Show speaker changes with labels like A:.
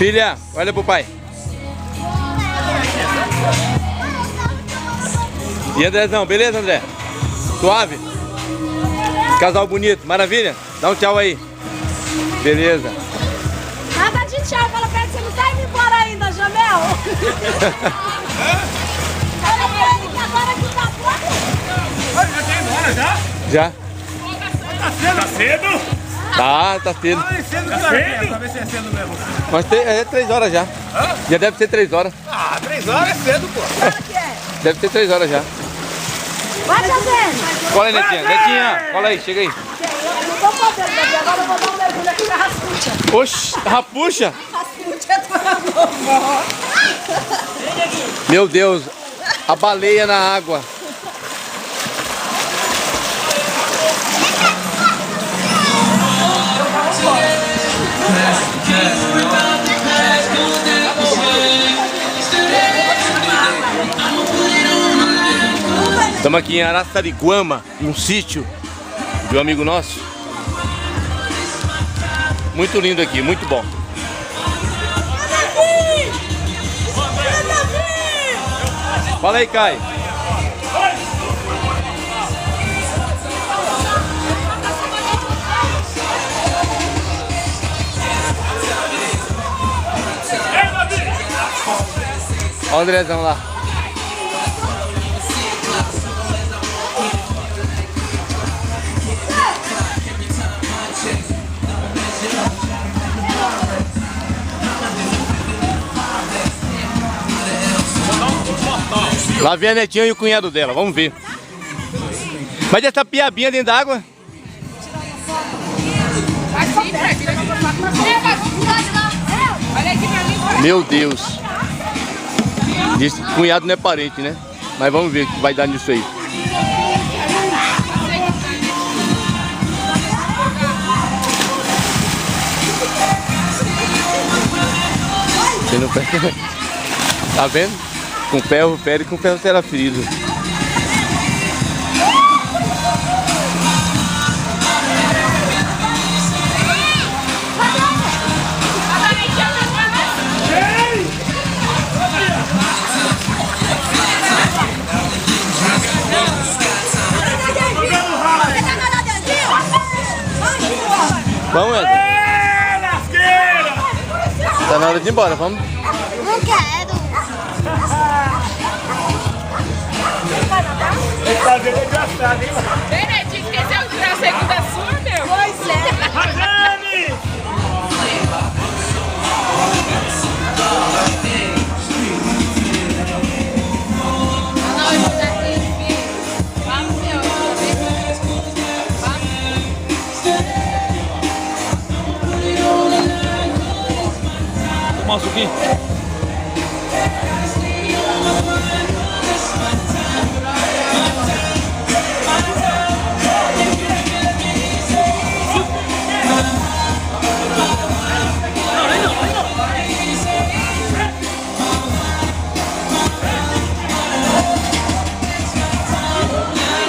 A: Filha, olha pro pai. E Andrezão, beleza, André? Suave? Casal bonito, maravilha? Dá um tchau aí. Beleza.
B: Nada de tchau, fala pra ele, você não tá indo embora ainda, Jamel? Olha pra ele que agora que tá pronto.
C: Já tá embora já?
A: Já?
C: Tá cedo?
A: Tá cedo.
C: Tá cedo? Pra ver se é cedo mesmo.
A: Mas é 3 horas já.
C: Hã?
A: Já deve ser 3 horas.
C: Ah, 3 horas é cedo, pô.
B: Claro que é.
A: Deve ser 3 horas já.
B: Vai, Jazene.
A: Cola aí, Netinha. Netinha, cola aí, chega aí.
B: Eu não tô podendo, Gabi. Agora eu vou dar um mergulho aqui na raspucha.
A: Oxi, rapuxa.
B: Raspucha é tua vovó.
A: Meu Deus, a baleia na água. Estamos aqui em Araçariguama, num sítio de um amigo nosso. Muito lindo aqui, muito bom. Fala aí, Caio. Olha o Andrezão lá. Lá vem a Netinha e o cunhado dela, vamos ver. Mas essa piabinha dentro d'água? Meu Deus. Esse cunhado não é parente, né? Mas vamos ver o que vai dar nisso aí. Você não pega. Tá vendo? Com ferro fere, com ferro será ferido. Vamos, Ed. Tá na hora de ir embora, vamos.
B: Não quero.
D: Ei, Netinho, esqueceu de tirar a segunda sua, meu?
B: Pois é.
C: Rajane!
D: Vamos, meu.
C: Tomar um suquinho?